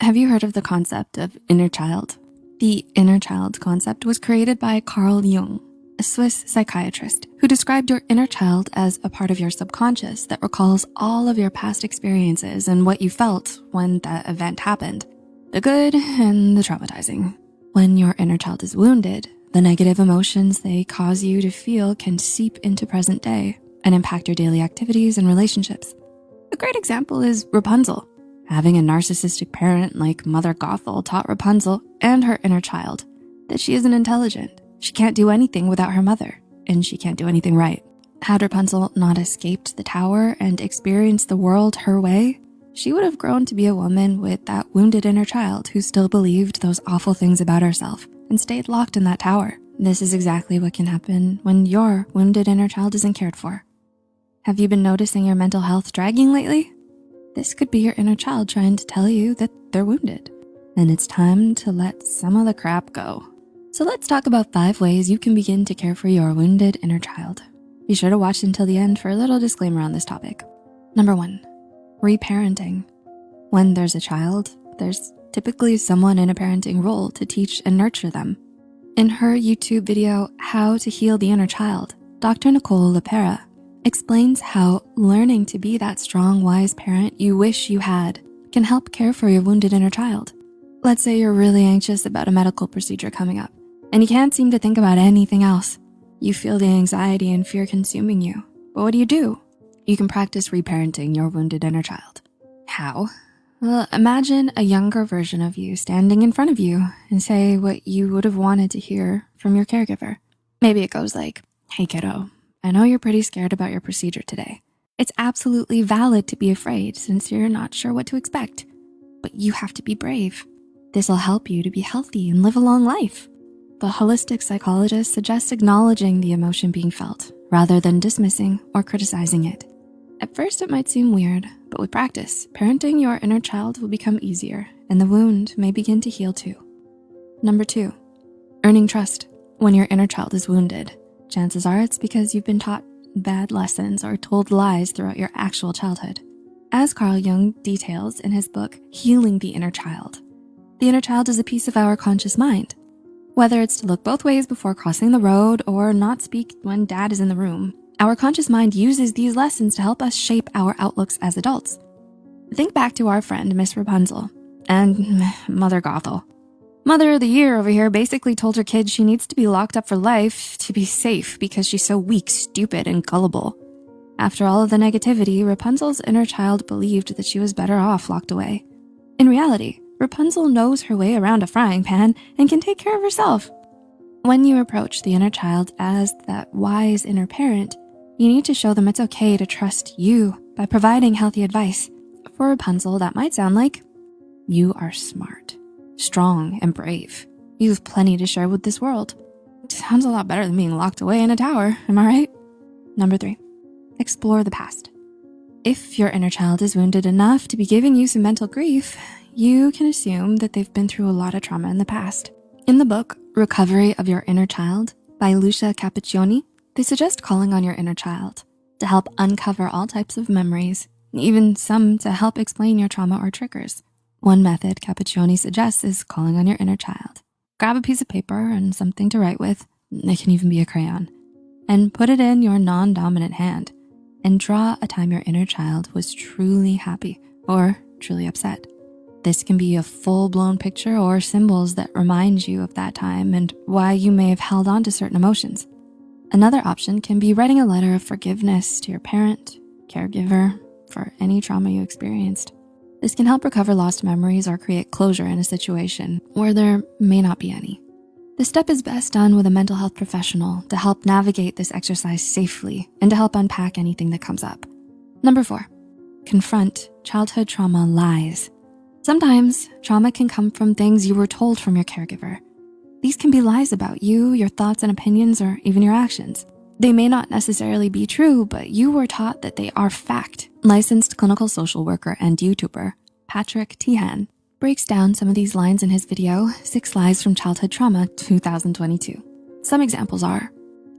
Have you heard of the concept of inner child? The inner child concept was created by Carl Jung, a Swiss psychiatrist who described your inner child as a part of your subconscious that recalls all of your past experiences and what you felt when that event happened, the good and the traumatizing. When your inner child is wounded, the negative emotions they cause you to feel can seep into present day and impact your daily activities and relationships. A great example is Rapunzel. Having a narcissistic parent like Mother Gothel taught Rapunzel and her inner child that she isn't intelligent. She can't do anything without her mother, and she can't do anything right. Had Rapunzel not escaped the tower and experienced the world her way, she would have grown to be a woman with that wounded inner child who still believed those awful things about herself and stayed locked in that tower. This is exactly what can happen when your wounded inner child isn't cared for. Have you been noticing your mental health dragging lately? This could be your inner child trying to tell you that they're wounded, and it's time to let some of the crap go. So let's talk about 5 ways you can begin to care for your wounded inner child. Be sure to watch until the end for a little disclaimer on this topic. Number 1, reparenting. When there's a child, there's typically someone in a parenting role to teach and nurture them. In her YouTube video, How to Heal the Inner Child, Dr. Nicole LePera explains how learning to be that strong, wise parent you wish you had can help care for your wounded inner child. Let's say you're really anxious about a medical procedure coming up, and you can't seem to think about anything else. You feel the anxiety and fear consuming you, but what do? You can practice reparenting your wounded inner child. How? Well, imagine a younger version of you standing in front of you and say what you would have wanted to hear from your caregiver. Maybe it goes like, "Hey kiddo, I know you're pretty scared about your procedure today. It's absolutely valid to be afraid since you're not sure what to expect, but you have to be brave. This'll help you to be healthy and live a long life." The holistic psychologist suggests acknowledging the emotion being felt rather than dismissing or criticizing it. At first, it might seem weird, but with practice, parenting your inner child will become easier and the wound may begin to heal too. Number 2, earning trust. When your inner child is wounded, chances are it's because you've been taught bad lessons or told lies throughout your actual childhood. As Carl Jung details in his book, Healing the Inner Child, the inner child is a piece of our conscious mind. Whether it's to look both ways before crossing the road or not speak when dad is in the room, our conscious mind uses these lessons to help us shape our outlooks as adults. Think back to our friend, Miss Rapunzel, and Mother Gothel. Mother of the Year over here basically told her kid she needs to be locked up for life to be safe because she's so weak, stupid, and gullible. After all of the negativity, Rapunzel's inner child believed that she was better off locked away. In reality, Rapunzel knows her way around a frying pan and can take care of herself. When you approach the inner child as that wise inner parent, you need to show them it's okay to trust you by providing healthy advice. For Rapunzel, that might sound like, "You are smart, strong, and brave. You have plenty to share with this world." Sounds a lot better than being locked away in a tower, am I right? Number 3, explore the past. If your inner child is wounded enough to be giving you some mental grief, you can assume that they've been through a lot of trauma in the past. In the book, Recovery of Your Inner Child by Lucia Cappuccioni, they suggest calling on your inner child to help uncover all types of memories, even some to help explain your trauma or triggers. One method Cappuccioni suggests is calling on your inner child. Grab a piece of paper and something to write with, it can even be a crayon, and put it in your non-dominant hand and draw a time your inner child was truly happy or truly upset. This can be a full-blown picture or symbols that remind you of that time and why you may have held on to certain emotions. Another option can be writing a letter of forgiveness to your parent, caregiver, for any trauma you experienced. This can help recover lost memories or create closure in a situation where there may not be any. This step is best done with a mental health professional to help navigate this exercise safely and to help unpack anything that comes up. Number 4, confront childhood trauma lies. Sometimes trauma can come from things you were told from your caregiver. These can be lies about you, your thoughts and opinions, or even your actions. They may not necessarily be true, but you were taught that they are fact. Licensed clinical social worker and YouTuber Patrick Teahan breaks down some of these lines in his video, 6 Lies from Childhood Trauma 2022. Some examples are,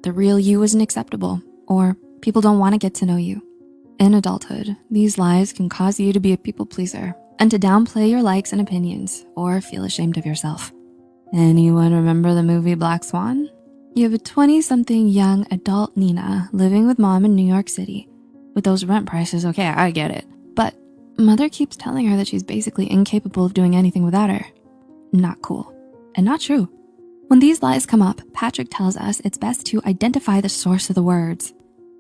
the real you isn't acceptable, or people don't want to get to know you. In adulthood, these lies can cause you to be a people pleaser and to downplay your likes and opinions or feel ashamed of yourself. Anyone remember the movie Black Swan? You have a 20-something young adult Nina living with mom in New York City. With those rent prices, okay, I get it. But mother keeps telling her that she's basically incapable of doing anything without her. Not cool, and not true. When these lies come up, Patrick tells us it's best to identify the source of the words.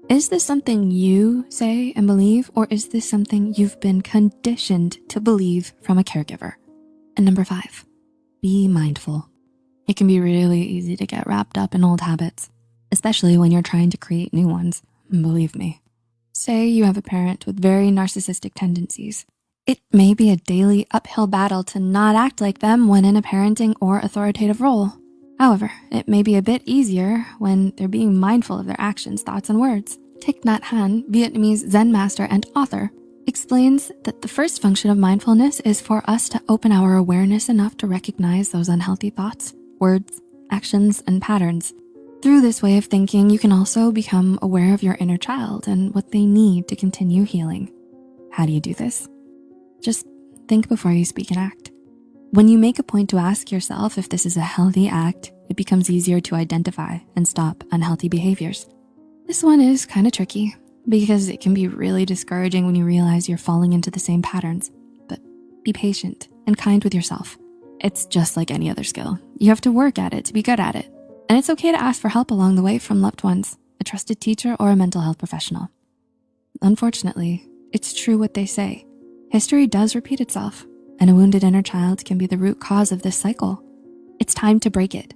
Is this something you say and believe, or is this something you've been conditioned to believe from a caregiver? And number 5, be mindful. It can be really easy to get wrapped up in old habits, especially when you're trying to create new ones, believe me. Say you have a parent with very narcissistic tendencies. It may be a daily uphill battle to not act like them when in a parenting or authoritative role. However, it may be a bit easier when they're being mindful of their actions, thoughts, and words. Thich Nhat Hanh, Vietnamese Zen master and author, explains that the first function of mindfulness is for us to open our awareness enough to recognize those unhealthy thoughts, words, actions, and patterns. Through this way of thinking, you can also become aware of your inner child and what they need to continue healing. How do you do this? Just think before you speak and act. When you make a point to ask yourself if this is a healthy act, it becomes easier to identify and stop unhealthy behaviors. This one is kind of tricky because it can be really discouraging when you realize you're falling into the same patterns, but be patient and kind with yourself. It's just like any other skill. You have to work at it to be good at it. And it's okay to ask for help along the way from loved ones, a trusted teacher, or a mental health professional. Unfortunately, it's true what they say. History does repeat itself, and a wounded inner child can be the root cause of this cycle. It's time to break it.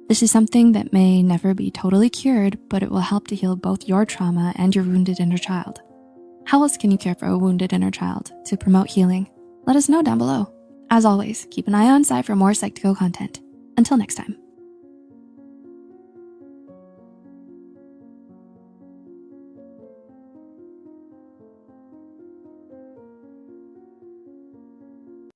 This is something that may never be totally cured, but it will help to heal both your trauma and your wounded inner child. How else can you care for a wounded inner child to promote healing? Let us know down below. As always, keep an eye on side for more Psych2Go content. Until next time.